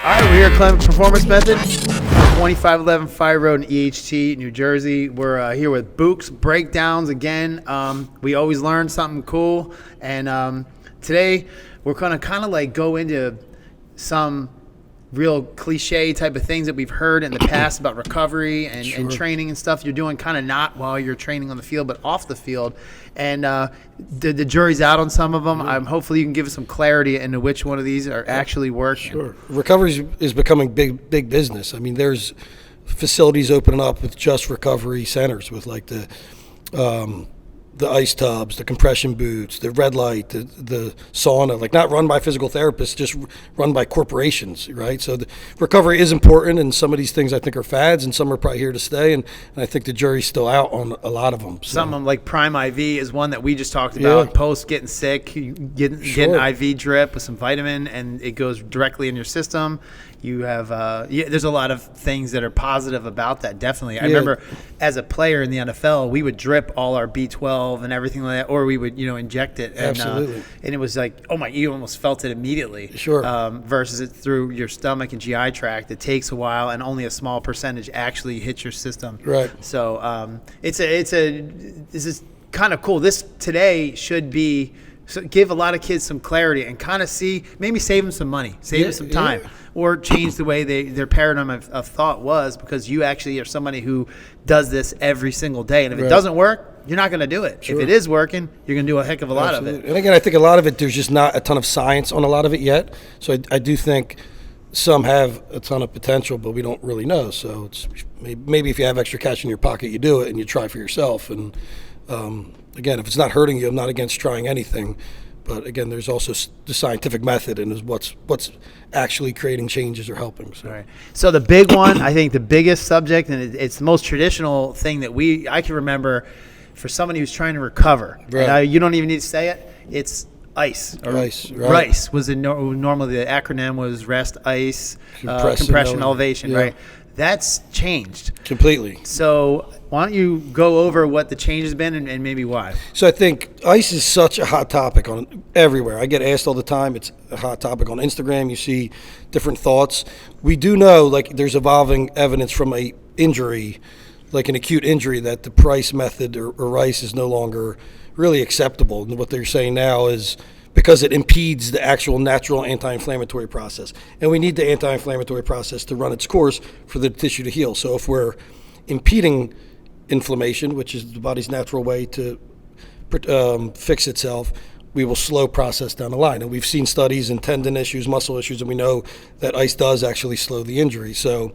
All right, we're here at Klemic Performance Method, 2511 Fire Road in EHT, New Jersey. We're here with Bucc's breakdowns again. We always learn something cool, and today we're gonna kind of like go into some real cliche type of things that we've heard in the past about recovery and training and stuff you're doing kind of not while you're training on the field but off the field, and the jury's out on some of them. Hopefully you can give us some clarity into which one of these are actually working. Sure. Recovery is becoming big business. I mean, there's facilities opening up with just recovery centers with like the ice tubs, the compression boots, the red light, the sauna, like not run by physical therapists, just run by corporations, right? So the recovery is important, and some of these things I think are fads, and some are probably here to stay, and I think the jury's still out on a lot of them. So. Some of them, like Prime IV, is one that we just talked about. Post getting sick, get an IV drip with some vitamin, and it goes directly in your system. You have there's a lot of things that are positive about that, definitely. I remember as a player in the NFL, we would drip all our B12 and everything like that, or we would inject it. And, Absolutely. And it was like, oh my, you almost felt it immediately. Sure. Versus it through your stomach and GI tract, it takes a while, and only a small percentage actually hits your system. Right. So this is kind of cool. This today should be. So give a lot of kids some clarity and kind of see, maybe save them some money, save them some time, or change the way their paradigm of thought was, because you actually are somebody who does this every single day. And if it doesn't work, you're not going to do it. If it is working, you're going to do a heck of a lot of it. And again, I think a lot of it, there's just not a ton of science on a lot of it yet. So I do think some have a ton of potential, but we don't really know. So it's maybe if you have extra cash in your pocket, you do it and you try for yourself. And again, if it's not hurting you, I'm not against trying anything. But again, there's also the scientific method, and is what's actually creating changes or helping. So. Right. So the big one, I think the biggest subject, and it's the most traditional thing that I can remember for somebody who's trying to recover. Right. And you don't even need to say it. It's ICE. Or RICE. Right. RICE was normally the acronym was rest, ice, compression, elevation. Yeah. Right. That's changed Completely. So why don't you go over what the change has been and maybe why? So I think ice is such a hot topic on everywhere. I get asked all the time. It's a hot topic on Instagram. You see different thoughts. We do know, like, there's evolving evidence from a injury, like an acute injury, that the Price method or RICE is no longer really acceptable. And what they're saying now is because it impedes the actual natural anti-inflammatory process. And we need the anti-inflammatory process to run its course for the tissue to heal. So if we're impeding inflammation, which is the body's natural way to fix itself, we will slow process down the line. And we've seen studies in tendon issues, muscle issues, and we know that ice does actually slow the injury. So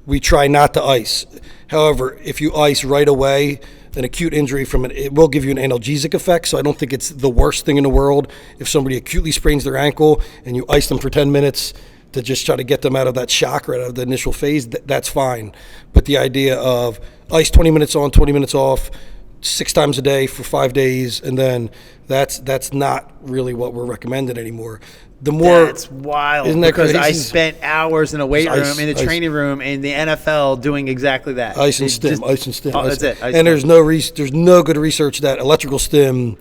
we try not to ice. However, if you ice right away, an acute injury it will give you an analgesic effect. So I don't think it's the worst thing in the world if somebody acutely sprains their ankle and you ice them for 10 minutes to just try to get them out of that shock or out of the initial phase. That's fine. But the idea of ice 20 minutes on, 20 minutes off, 6 times a day for 5 days, and then that's not really what we're recommending anymore. That's wild. Isn't that because crazy? I spent hours in a weight room, in the training room, in the NFL doing exactly that. Ice and stim. Oh, that's it. And there's no good research that electrical stim,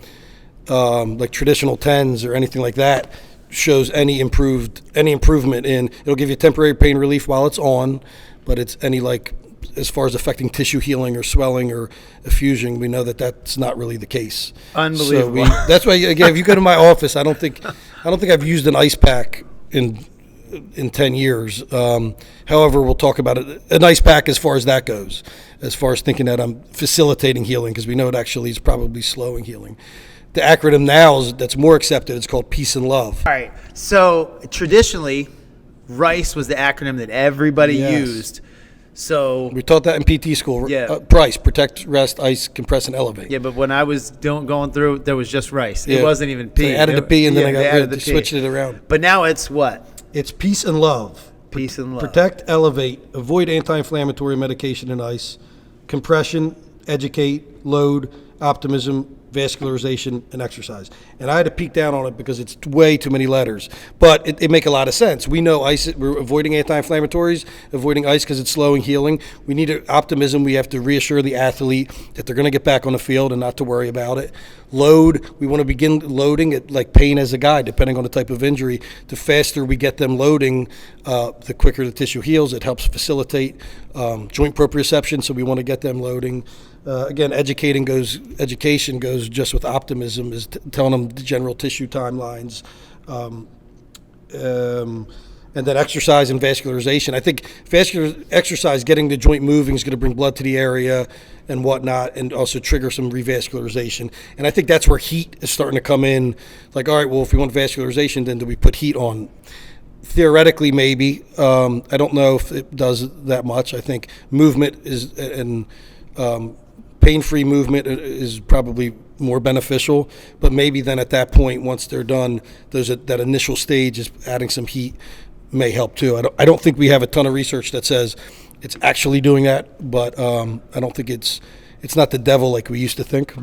like traditional TENS or anything like that, shows any improvement in. It'll give you temporary pain relief while it's on, but it's as far as affecting tissue healing or swelling or effusion, we know that that's not really the case. Unbelievable. So that's why, again, if you go to my office, I don't think I've used an ice pack in 10 years. However, we'll talk about it. An ice pack as far as that goes, as far as thinking that I'm facilitating healing, because we know it actually is probably slowing healing. The acronym now that's more accepted. It's called Peace and Love. All right. So traditionally, RICE was the acronym that everybody used. So we taught that in PT school. Yeah. Price, protect, rest, ice, compress, and elevate. Yeah, but when I was going through, there was just RICE. It wasn't even P. So they added a P, and then they switched it around. But now it's what? It's peace and love. Peace and love. Protect, elevate, avoid anti-inflammatory medication and ice, compression, educate, load, optimism, vascularization, and exercise. And I had to peek down on it because it's way too many letters. But it make a lot of sense. We know ice, we're avoiding anti-inflammatories, avoiding ice because it's slowing healing. We need optimism. We have to reassure the athlete that they're going to get back on the field and not to worry about it. Load, we want to begin loading it like pain as a guide, depending on the type of injury. The faster we get them loading, the quicker the tissue heals. It helps facilitate joint proprioception, so we want to get them loading. Again, education goes just with optimism, is telling them the general tissue timelines. And then exercise and vascularization. I think vascular exercise, getting the joint moving, is going to bring blood to the area and whatnot, and also trigger some revascularization. And I think that's where heat is starting to come in. Like, all right, well, if we want vascularization, then do we put heat on? Theoretically, maybe. I don't know if it does that much. I think movement is, and pain-free movement is probably more beneficial. But maybe then at that point, once they're done, that initial stage is adding some heat may help too. I don't think we have a ton of research that says it's actually doing that, but I don't think it's not the devil like we used to think.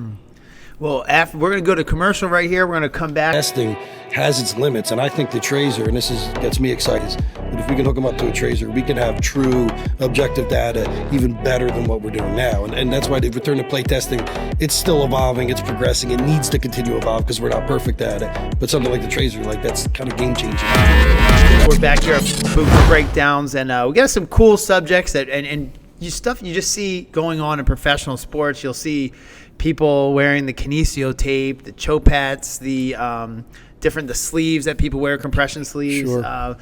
Well, we're going to go to commercial right here. We're going to come back. Testing has its limits, and I think the tracer, and gets me excited, but if we can hook them up to a tracer, we can have true objective data even better than what we're doing now. And that's why the return to play testing, it's still evolving, it's progressing, it needs to continue to evolve because we're not perfect at it. But something like the tracer, like, that's kind of game changing. We're back here at Bucc Breakdowns, and we got some cool subjects and stuff you just see going on in professional sports. You'll see people wearing the kinesio tape, the chopats, the sleeves that people wear, compression sleeves. Sure.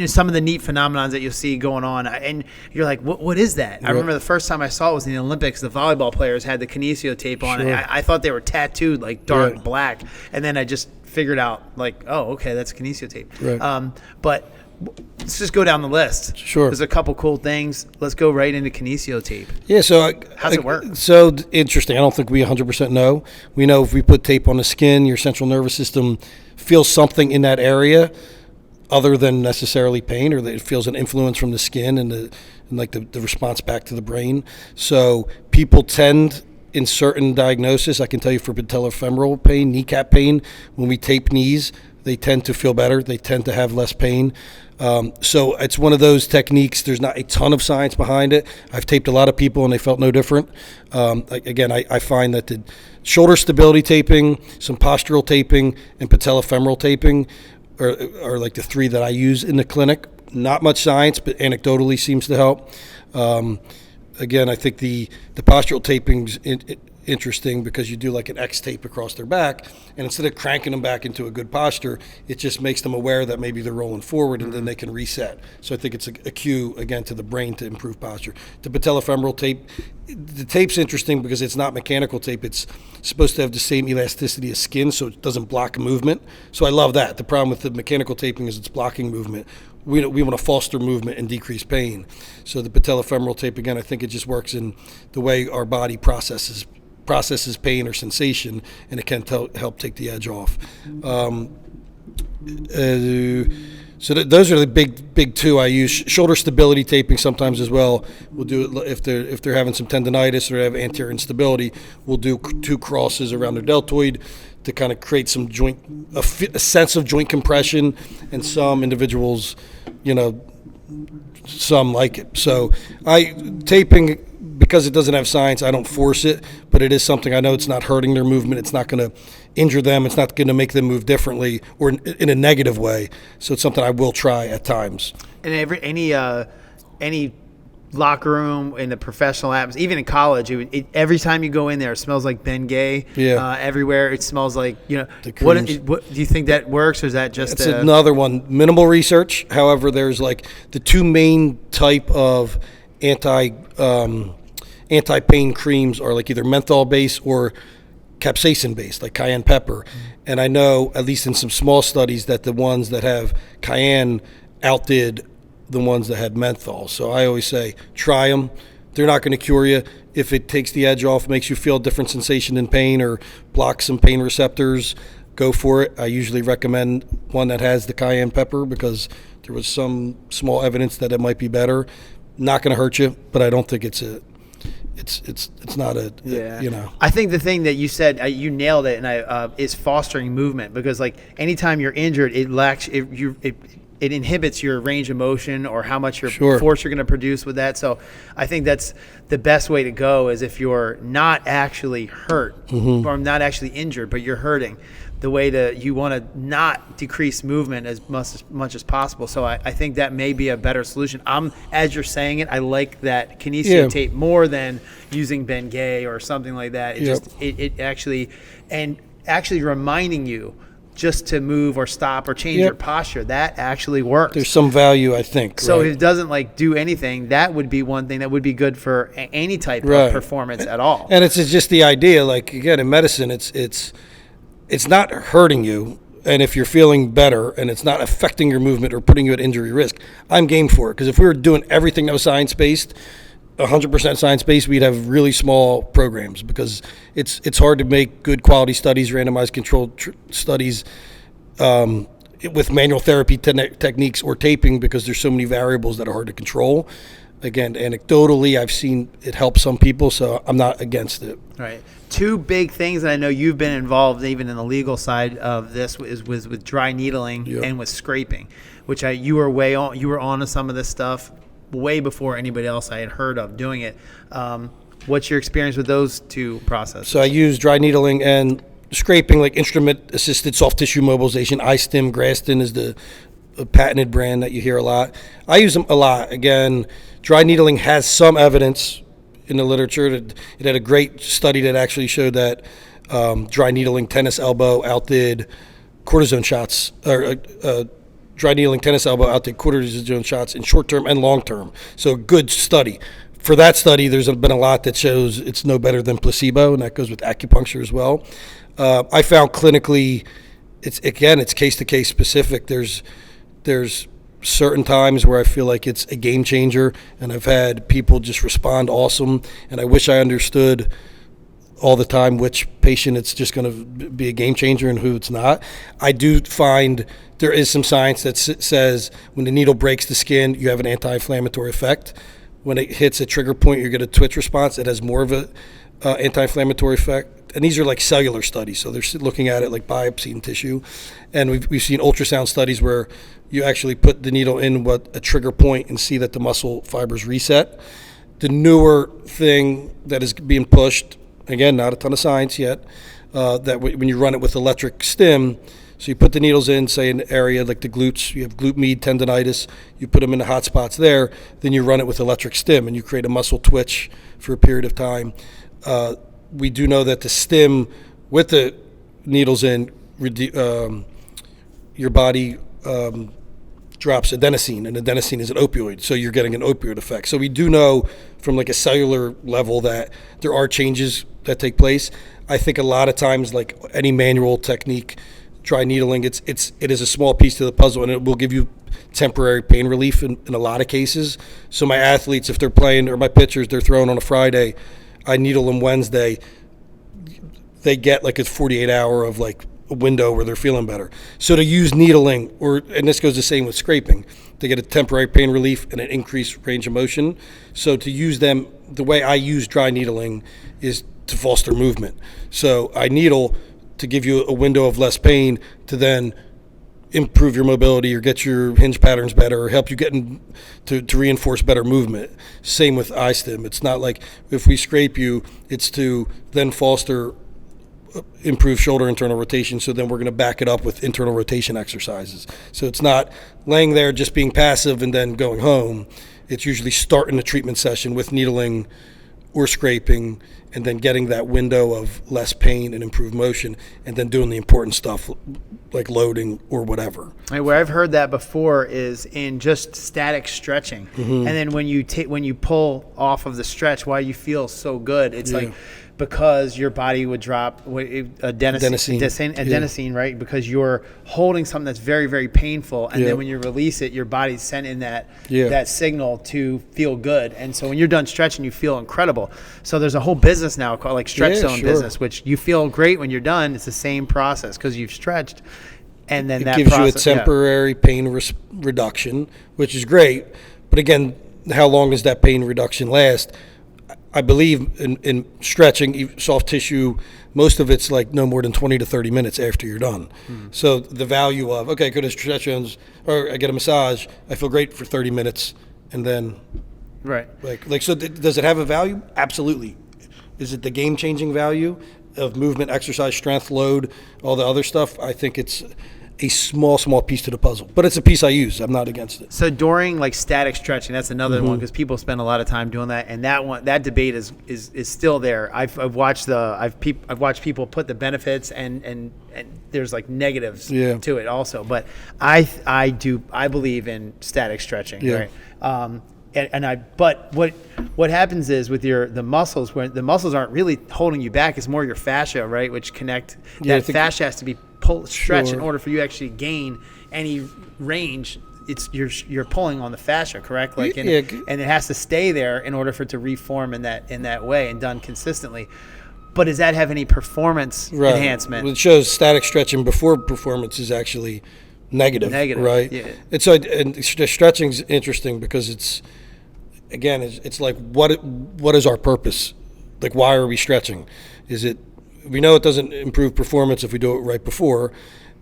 Some of the neat phenomenons that you'll see going on, and you're like, what is that? I remember the first time I saw it was in the Olympics. The volleyball players had the kinesio tape on. Sure. I thought they were tattooed like dark black, and then I just figured out, like, oh, okay, that's kinesio tape. Right. But let's just go down the list. Sure. There's a couple cool things. Let's go right into kinesio tape. Yeah, so how's it work? So interesting. I don't think we 100% know. We know if we put tape on the skin, your central nervous system feels something in that area other than necessarily pain, or that it feels an influence from the skin and the response back to the brain. So people tend, in certain diagnosis, I can tell you for patellofemoral pain, kneecap pain, when we tape knees, they tend to feel better. They tend to have less pain. So it's one of those techniques. There's not a ton of science behind it. I've taped a lot of people and they felt no different. I find that the shoulder stability taping, some postural taping, and patellofemoral taping are like the three that I use in the clinic. Not much science, but anecdotally seems to help. I think the postural taping's interesting because you do like an X tape across their back, and instead of cranking them back into a good posture, it just makes them aware that maybe they're rolling forward, and then they can reset. So I think it's a cue again to the brain to improve posture. The patellofemoral tape, the tape's interesting because it's not mechanical tape. It's supposed to have the same elasticity as skin, so it doesn't block movement. So I love that. The problem with the mechanical taping is it's blocking movement. We want to foster movement and decrease pain. So the patellofemoral tape, again, I think it just works in the way our body processes pain or sensation, and it can help take the edge off. So those are the big two I use. Shoulder stability taping sometimes as well. We'll do it if they're having some tendonitis or they have anterior instability. We'll do 2 crosses around their deltoid to kind of create some a sense of joint compression, and some individuals, some like it. So taping, because it doesn't have science, I don't force it, but it is something I know it's not hurting their movement. It's not going to injure them. It's not going to make them move differently or in a negative way. So it's something I will try at times. And any locker room in the professional atmosphere, even in college, every time you go in there, it smells like Bengay. Yeah. Everywhere it smells like, what do you think that works, or is that just it's another one? Minimal research. However, there's like the 2 main type of anti-pain creams are like either menthol based or capsaicin based, like cayenne pepper. And I know, at least in some small studies, that the ones that have cayenne outdid the ones that had menthol. So I always say, try them. They're not going to cure you. If it takes the edge off, makes you feel a different sensation in pain, or blocks some pain receptors, go for it. I usually recommend one that has the cayenne pepper because there was some small evidence that it might be better. Not going to hurt you, but I don't think it's it's not a you know. I think the thing that you said, you nailed it, and is fostering movement, because like anytime you're injured, it inhibits your range of motion or how much force you're going to produce with that. So I think that's the best way to go, is if you're not actually hurt or not actually injured, but you're hurting. The way you want to not decrease movement as much as possible. So I think that may be a better solution. As you're saying it, I like that kinesio tape more than using Bengay or something like that. It actually reminding you just to move or stop or change your posture. That actually works. There's some value, I think. So if it doesn't like do anything, that would be one thing that would be good for any type of performance at all. And it's just the idea, like again, in medicine, it's not hurting you. And if you're feeling better and it's not affecting your movement or putting you at injury risk, I'm game for it. Because if we were doing everything that was science-based, 100% science-based, we'd have really small programs, because it's hard to make good quality studies, randomized controlled studies with manual therapy techniques or taping, because there's so many variables that are hard to control. Again, anecdotally, I've seen it help some people, so I'm not against it. Right. Two big things that I know you've been involved even in the legal side of this was with dry needling and with scraping, which you were on to some of this stuff way before anybody else I had heard of doing it. What's your experience with those two processes? So I use dry needling and scraping, like instrument-assisted soft tissue mobilization. iStim, Graston is the patented brand that you hear a lot. I use them a lot. Again, dry needling has some evidence in the literature. It had a great study that actually showed that dry needling tennis elbow outdid cortisone shots, or dry needling tennis elbow outdid cortisone shots in short term and long term. So good study. For that study, there's been a lot that shows it's no better than placebo, and that goes with acupuncture as well. I found clinically, it's case to case specific. There's certain times where I feel like it's a game changer, and I've had people just respond awesome, and I wish I understood all the time which patient it's just going to be a game changer and who it's not. I do find there is some science that says when the needle breaks the skin, you have an anti-inflammatory effect. When it hits a trigger point, you get a twitch response. It has more of an anti-inflammatory effect. And these are like cellular studies, so they're looking at it like biopsy and tissue. And we've seen ultrasound studies where you actually put the needle in a trigger point and see that the muscle fibers reset. The newer thing that is being pushed, again, not a ton of science yet, that when you run it with electric stim, so you put the needles in, say, an area like the glutes, you have glute med tendonitis, you put them in the hot spots there, then you run it with electric stim, and you create a muscle twitch for a period of time. We do know that the stim with the needles in, your body drops adenosine, and adenosine is an opioid, so you're getting an opioid effect. So we do know from like a cellular level that there are changes that take place. I think a lot of times, like any manual technique, dry needling, it is a small piece to the puzzle, and it will give you temporary pain relief in a lot of cases. So my athletes, if they're playing, or my pitchers, they're throwing on a Friday, I needle them Wednesday, they get like a 48-hour of like a window where they're feeling better. So to use needling, and this goes the same with scraping, to get a temporary pain relief and an increased range of motion. So to use them, the way I use dry needling is to foster movement. So I needle to give you a window of less pain to then improve your mobility or get your hinge patterns better or help you get to reinforce better movement. Same with iStim. It's not like if we scrape you, it's to then foster improve shoulder internal rotation, so then we're going to back it up with internal rotation exercises. So it's not laying there just being passive and then going home. It's usually starting the treatment session with needling or scraping, and then getting that window of less pain and improved motion, and then doing the important stuff like loading or whatever. Right, where I've heard that before is in just static stretching. And then when you pull off of the stretch, why you feel so good, it's like because your body would drop adenosine, right? Because you're holding something that's very, very painful, and then when you release it, your body's sending that signal to feel good. And so when you're done stretching, you feel incredible. So there's a whole business now called like stretch zone business, which you feel great when you're done. It's the same process because you've stretched, and then it gives you a temporary pain reduction, which is great. But again, how long does that pain reduction last? I believe in stretching, soft tissue, most of it's like no more than 20 to 30 minutes after you're done. So the value of, okay, I go to stretch ends, or I get a massage, I feel great for 30 minutes, and then, Right. so does it have a value? Absolutely. Is it the game-changing value of movement, exercise, strength, load, all the other stuff? I think it's a small piece to the puzzle, but it's a piece I use. I'm not against it. So during like static stretching, that's another one because people spend a lot of time doing that, and that debate is still there. I've watched people put the benefits and there's like negatives to it also, but I believe in static stretching, right? But what happens is with the muscles, when the muscles aren't really holding you back, it's more your fascia, right? Which connect that fascia has to be stretched in order for you to actually gain any range. It's you're pulling on the fascia, correct? And it has to stay there in order for it to reform in that way and done consistently. But does that have any performance enhancement? Well, it shows static stretching before performance is actually negative, right? Yeah. And stretching's interesting because it's like what is our purpose? Like, why are we stretching? We know it doesn't improve performance if we do it right before.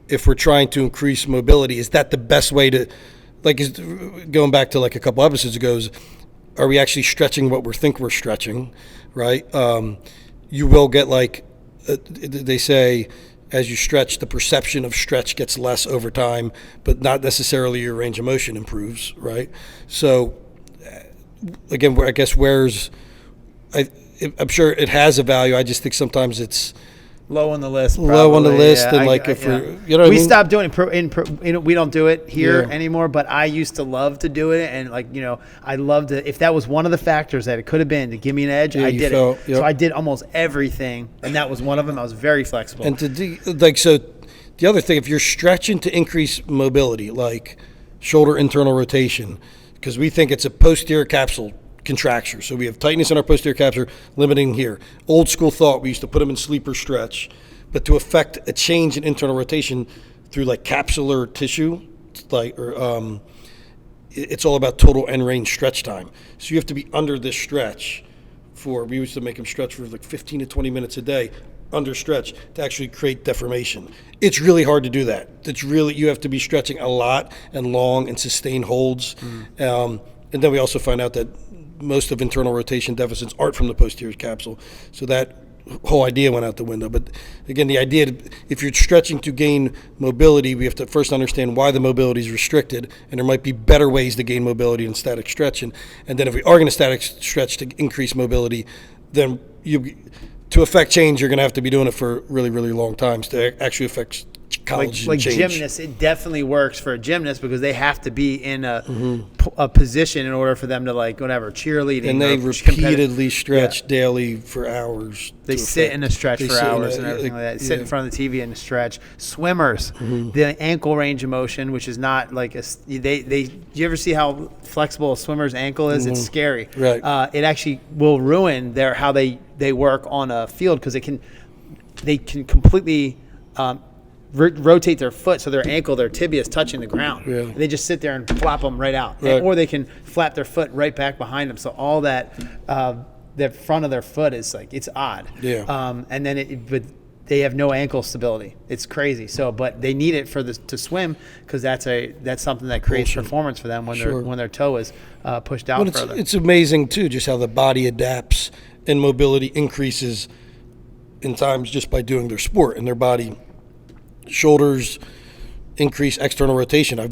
If we're trying to increase mobility, is that the best way to, going back to like a couple episodes ago, are we actually stretching what we think we're stretching, right? You will get they say, as you stretch, the perception of stretch gets less over time, but not necessarily your range of motion improves, right? So, again, I guess I'm sure it has a value. I just think sometimes it's low on the list. Low on the list, and we stopped doing it. We don't do it here anymore. But I used to love to do it, and I loved it. If that was one of the factors that it could have been to give me an edge, I did it. So I did almost everything, and that was one of them. I was very flexible. And so the other thing, if you're stretching to increase mobility, like shoulder internal rotation, because we think it's a posterior capsule contracture. So we have tightness in our posterior capsule, limiting here. Old school thought, we used to put them in sleeper stretch, but to affect a change in internal rotation through like capsular tissue, it's all about total end range stretch time. So you have to be under this stretch we used to make them stretch for like 15 to 20 minutes a day under stretch to actually create deformation. It's really hard to do that. You have to be stretching a lot and long and sustain holds. And then we also find out that most of internal rotation deficits aren't from the posterior capsule. So that whole idea went out the window. But again, the idea, if you're stretching to gain mobility, we have to first understand why the mobility is restricted, and there might be better ways to gain mobility than static stretching. And then if we are going to static stretch to increase mobility, then to affect change, you're going to have to be doing it for really, really long times to actually affect college like change. Gymnasts, it definitely works for a gymnast because they have to be in a position in order for them to cheerleading. And they repeatedly stretch daily for hours. They sit in a stretch for hours and everything like that. Sit in front of the TV in a stretch. Swimmers, the ankle range of motion, which is not like you ever see how flexible a swimmer's ankle is? It's scary. Right. It actually will ruin how they work on a field because they can completely rotate their foot so their tibia is touching the ground. Yeah. And they just sit there and flop them right out. Right. Or they can flap their foot right back behind them. So all that, the front of their foot is it's odd. Yeah. And then but they have no ankle stability. It's crazy. So, but they need it to swim because that's something that creates performance for them when their toe is pushed out further. It's amazing too, just how the body adapts and mobility increases in times just by doing their sport, and their body. Shoulders increase external rotation. I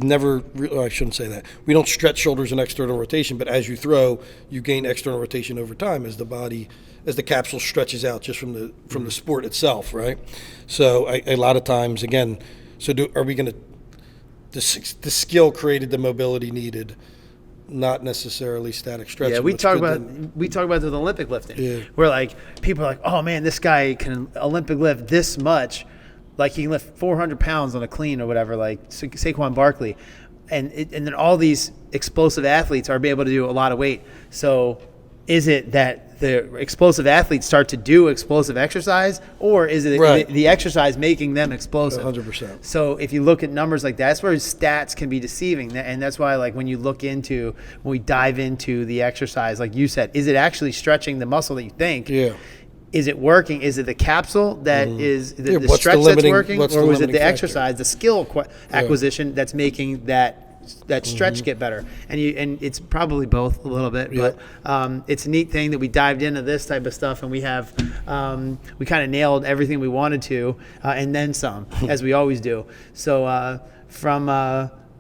shouldn't say that. We don't stretch shoulders and external rotation, but as you throw, you gain external rotation over time as the capsule stretches out just from the sport itself, right? So a lot of times, again, are we going to, the skill created the mobility needed, not necessarily static stretching. Yeah, we talk about it with Olympic lifting. Yeah. Where people are like, oh man, this guy can Olympic lift this much. Like he can lift 400 pounds on a clean or whatever, like Saquon Barkley. And then all these explosive athletes are able to do a lot of weight. So is it that the explosive athletes start to do explosive exercise, or is it Right. the exercise making them explosive? 100%. So if you look at numbers like that, that's where stats can be deceiving. And that's why, like, when we dive into the exercise, like you said, is it actually stretching the muscle that you think? Yeah. Is it working? Is it the capsule that is the Yeah, what's stretch the that's limiting- working, what's or the was it limiting the factor? exercise, the skill acquisition that's making that stretch get better? And it's probably both a little bit, but it's a neat thing that we dived into this type of stuff, and we have we kind of nailed everything we wanted to, and then some, as we always do. So from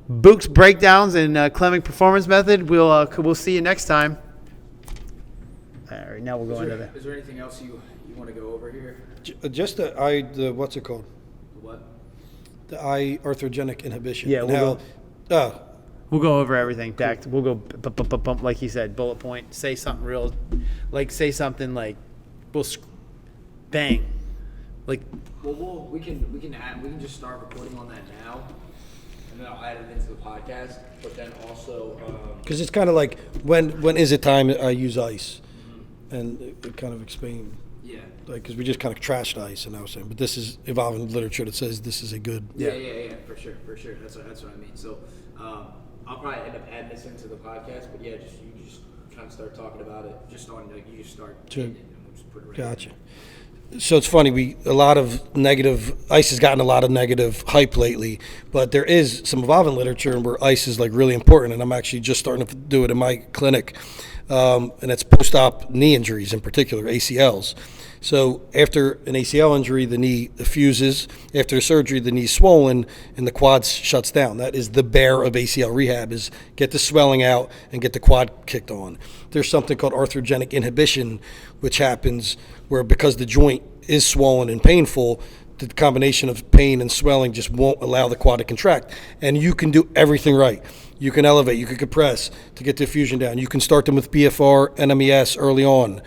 Bucc's breakdowns and Klemic performance method, we'll see you next time. All right, now we'll go into that. Is there anything else you want to go over here? Just the what's it called? What? The eye arthrogenic inhibition. Yeah, And we'll how- We'll go over everything. Back. We'll go bump, like he said, bullet point. Say something real, like say something like, bang, like. Well, we can just start recording on that now, and then I'll add it into the podcast. But then also, Because it's kind of like, when is it time I use ice? And it kind of explain, yeah, like, because we just kind of trashed ice, and I was saying, but this is evolving literature that says this is a good. yeah, for sure. That's what I mean. So, I'll probably end up adding this into the podcast. But yeah, you just kind of start talking about it, just on like you just start. Sure. And we'll just put it right Gotcha. So it's funny, ice has gotten a lot of negative hype lately, but there is some evolving literature where ice is like really important, and I'm actually just starting to do it in my clinic, and it's post-op knee injuries in particular, ACLs. So after an ACL injury, the knee fuses. After surgery, the knee's swollen and the quad shuts down. That is the bear of ACL rehab, is get the swelling out and get the quad kicked on. There's something called arthrogenic inhibition, which happens where because the joint is swollen and painful, the combination of pain and swelling just won't allow the quad to contract. And you can do everything right. You can elevate, you can compress to get the fusion down. You can start them with BFR, NMES early on.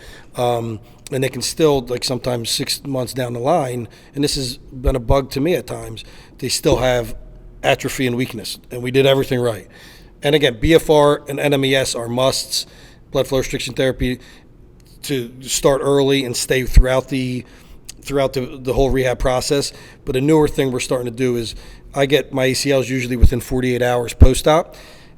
And they can still, like sometimes 6 months down the line, and this has been a bug to me at times, they still have atrophy and weakness. And we did everything right. And again, BFR and NMES are musts, blood flow restriction therapy, to start early and stay throughout the whole rehab process. But a newer thing we're starting to do is I get my ACLs usually within 48 hours post-op.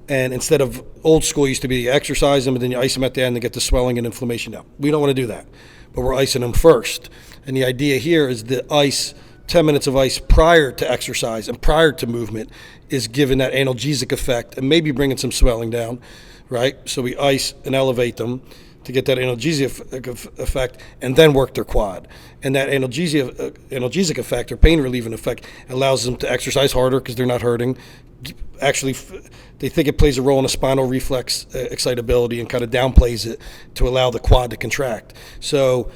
And instead of old school used to be you exercise them and then you ice them at the end and get the swelling and inflammation down. We don't want to do that, but we're icing them first. And the idea here is the ice, 10 minutes of ice prior to exercise and prior to movement is giving that analgesic effect and maybe bringing some swelling down, right? So we ice and elevate them to get that analgesic effect and then work their quad. And that analgesic effect or pain relieving effect allows them to exercise harder because they're not hurting. Actually, they think it plays a role in the spinal reflex excitability and kind of downplays it to allow the quad to contract. So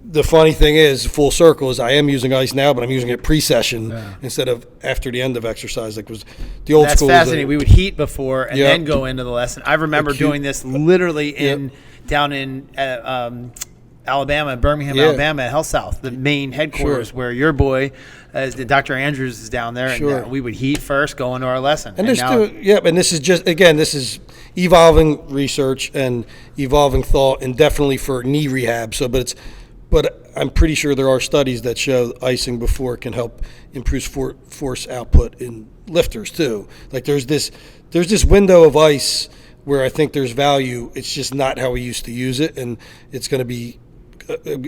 the funny thing is, full circle, is I am using ice now, but I'm using it pre-session instead of after the end of exercise, like was the old school. That's fascinating. We would heat before and then go into the lesson. I remember Acute. doing this literally down in Alabama, Birmingham, Alabama, at Health South, the main headquarters where your boy, Dr. Andrews, is down there. And we would heat first, go into our lesson. And this is just, again, this is evolving research and evolving thought, and definitely for knee rehab. So, but I'm pretty sure there are studies that show icing before can help improve force output in lifters too. Like there's this window of ice where I think there's value. It's just not how we used to use it, and it's going to be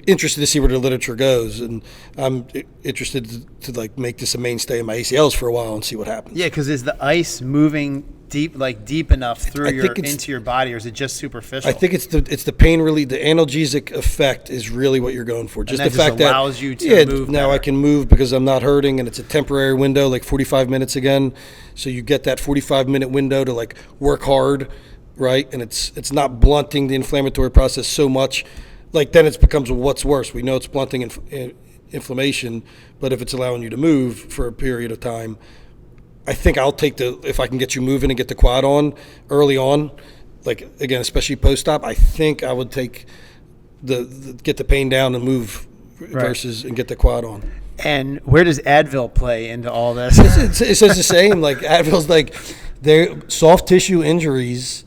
interested to see where the literature goes. And I'm interested to like make this a mainstay in my ACLs for a while and see what happens. Yeah, because is the ice moving deep enough through into your body, or is it just superficial? I think it's the pain relief, the analgesic effect is really what you're going for. Just and the fact that allows you to move now better. I can move because I'm not hurting, and it's a temporary window, like 45 minutes again. So you get that 45-minute window to like work hard, right? And it's not blunting the inflammatory process so much. Like then it becomes what's worse. We know it's blunting inflammation, but if it's allowing you to move for a period of time, I think I'll take if I can get you moving and get the quad on early on, like again, especially post-op, I think I would take get the pain down and move versus and get the quad on. And where does Advil play into all this? It says the same. Like Advil's like they're soft tissue injuries.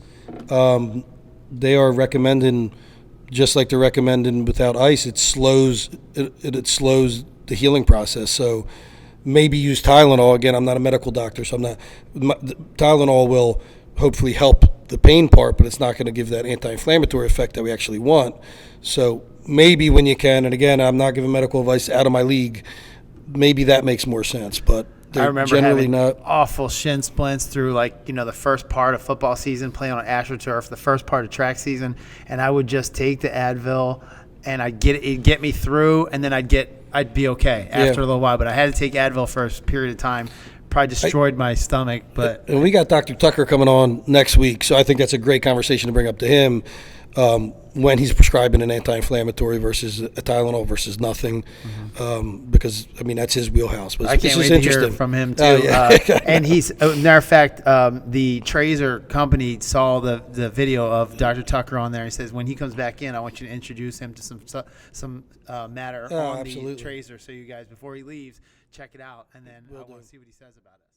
they are recommending, just like they're recommending without ice, it slows the healing process. So maybe use Tylenol. Again, I'm not a medical doctor, so Tylenol will hopefully help the pain part, but it's not going to give that anti-inflammatory effect that we actually want. So maybe when you can, and again, I'm not giving medical advice out of my league, maybe that makes more sense, but I remember generally having not. awful shin splints through the first part of football season, playing on AstroTurf, the first part of track season, and I would just take the Advil and it'd get me through, and then I'd be okay after a little while. But I had to take Advil for a period of time. Probably destroyed my stomach. But and we got Dr. Tucker coming on next week, so I think that's a great conversation to bring up to him when he's prescribing an anti-inflammatory versus a Tylenol versus nothing, because I mean that's his wheelhouse. But I can't wait to hear from him too. And he's, matter of fact, the Tracer company saw the video of Dr. Tucker on there. He says when he comes back in, I want you to introduce him to some matter on absolutely. the Tracer. So you guys, before he leaves, check it out, and then I want to see what he says about it.